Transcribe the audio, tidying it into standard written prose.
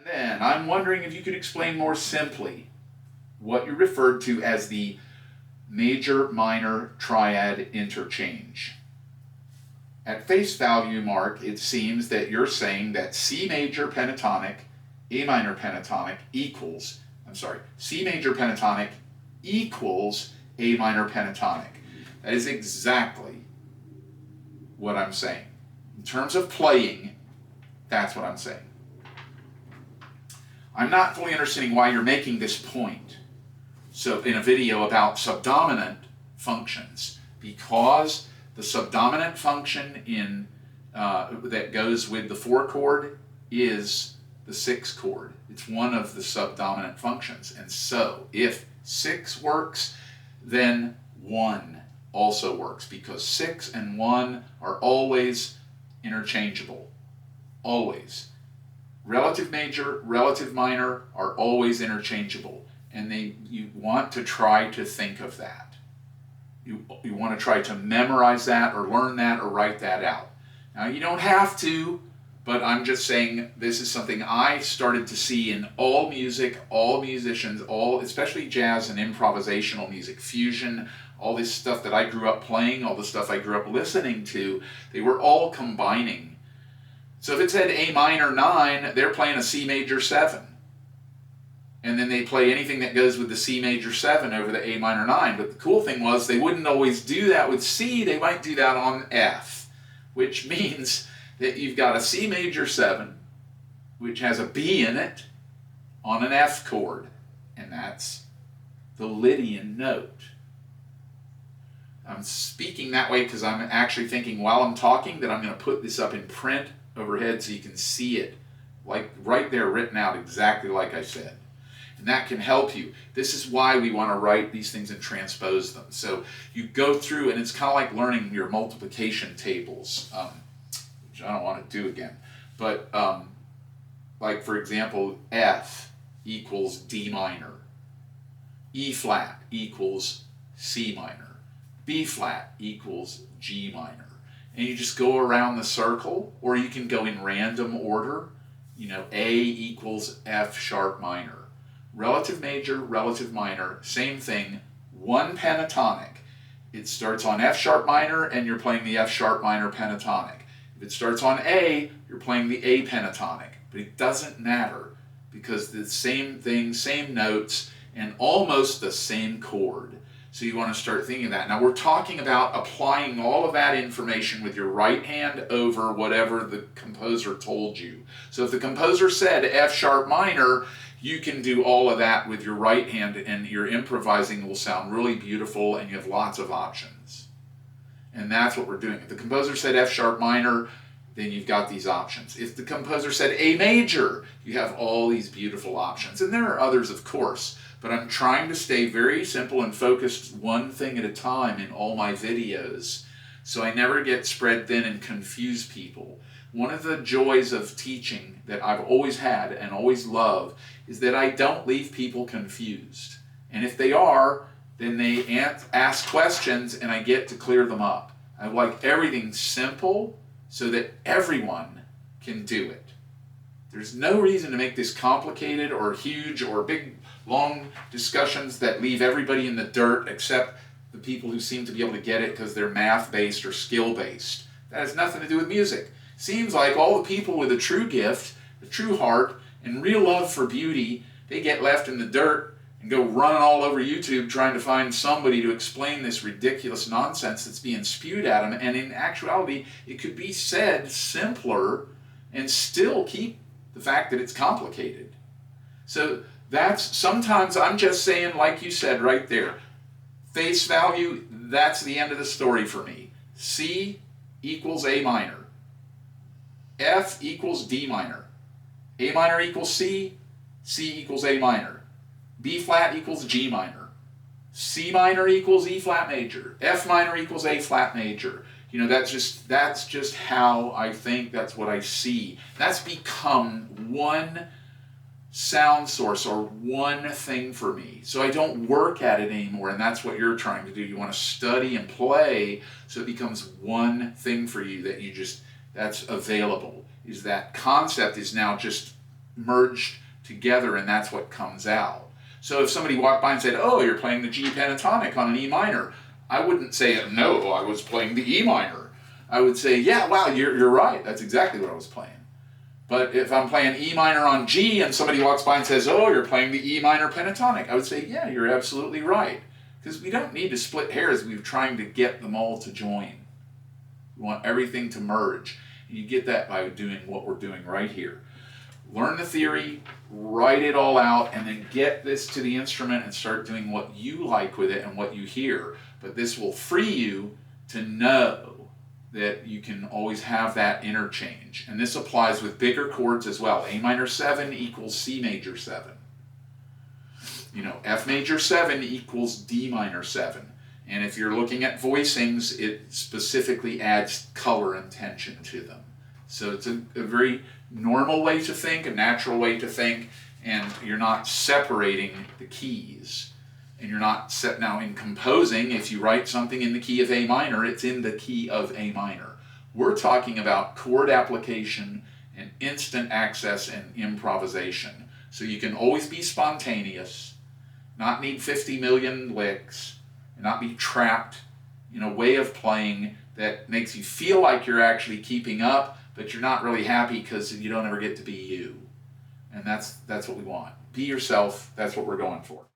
And then I'm wondering if you could explain more simply what you referred to as the major-minor triad interchange. At face value, Mark, it seems that you're saying that C major pentatonic, A minor pentatonic C major pentatonic equals A minor pentatonic. That is exactly what I'm saying. In terms of playing, that's what I'm saying. I'm not fully understanding why you're making this point. So in a video about subdominant functions, because the subdominant function in that goes with the 4 chord is the 6 chord. It's one of the subdominant functions. And so if 6 works, then 1 also works, because 6 and 1 are always interchangeable. Always. Relative major, relative minor are always interchangeable. And you want to try to think of that. You want to try to memorize that or learn that or write that out. Now, you don't have to, but I'm just saying this is something I started to see in all music, all musicians, especially jazz and improvisational music, fusion, all this stuff that I grew up playing, all the stuff I grew up listening to, they were all combining. So if it said A minor 9, they're playing a C major 7. And then they play anything that goes with the C major 7 over the A minor 9. But the cool thing was they wouldn't always do that with C, they might do that on F, which means that you've got a C major 7, which has a B in it, on an F chord, and that's the Lydian note. I'm speaking that way because I'm actually thinking while I'm talking that I'm going to put this up in print overhead so you can see it, like right there written out exactly like I said. And that can help you. This is why we want to write these things and transpose them. So you go through, and it's kind of like learning your multiplication tables, which I don't want to do again. But like, for example, F equals D minor. E flat equals C minor. B flat equals G minor. And you just go around the circle, or you can go in random order. You know, A equals F sharp minor. Relative major, relative minor, same thing, one pentatonic. It starts on F sharp minor and you're playing the F sharp minor pentatonic. If it starts on A, you're playing the A pentatonic. But it doesn't matter because the same thing, same notes, and almost the same chord. So you want to start thinking of that. Now we're talking about applying all of that information with your right hand over whatever the composer told you. So if the composer said F sharp minor, you can do all of that with your right hand, and your improvising will sound really beautiful, and you have lots of options. And that's what we're doing. If the composer said F sharp minor, then you've got these options. If the composer said A major, you have all these beautiful options. And there are others, of course, but I'm trying to stay very simple and focused one thing at a time in all my videos, so I never get spread thin and confuse people. One of the joys of teaching that I've always had and always love is that I don't leave people confused. And if they are, then they ask questions and I get to clear them up. I like everything simple so that everyone can do it. There's no reason to make this complicated or huge or big, long discussions that leave everybody in the dirt except the people who seem to be able to get it because they're math-based or skill-based. That has nothing to do with music. Seems like all the people with a true gift, a true heart, and real love for beauty, they get left in the dirt and go running all over YouTube trying to find somebody to explain this ridiculous nonsense that's being spewed at them. And in actuality, it could be said simpler and still keep the fact that it's complicated. So sometimes I'm just saying, like you said right there, face value, that's the end of the story for me. C equals A minor. F equals D minor. A minor equals C. C equals A minor. B flat equals G minor. C minor equals E flat major. F minor equals A flat major. You know, that's just how I think, that's what I see. That's become one sound source or one thing for me. So I don't work at it anymore, and that's what you're trying to do. You want to study and play so it becomes one thing for you that that's available. Is that concept is now just merged together, and that's what comes out. So if somebody walked by and said, oh, you're playing the G pentatonic on an E minor, I wouldn't say, no, I was playing the E minor. I would say, yeah, wow, you're right. That's exactly what I was playing. But if I'm playing E minor on G and somebody walks by and says, oh, you're playing the E minor pentatonic, I would say, yeah, you're absolutely right. Because we don't need to split hairs. We're trying to get them all to join. We want everything to merge. And you get that by doing what we're doing right here. Learn the theory, write it all out, and then get this to the instrument and start doing what you like with it and what you hear. But this will free you to know that you can always have that interchange. And this applies with bigger chords as well. A minor 7 equals C major 7. You know, F major 7 equals D minor 7. And if you're looking at voicings, it specifically adds color and tension to them. So it's a very normal way to think, a natural way to think, and you're not separating the keys. And you're not set now in composing. If you write something in the key of A minor, it's in the key of A minor. We're talking about chord application and instant access and improvisation. So you can always be spontaneous, not need 50 million licks, and not be trapped in a way of playing that makes you feel like you're actually keeping up, but you're not really happy because you don't ever get to be you. And that's what we want. Be yourself. That's what we're going for.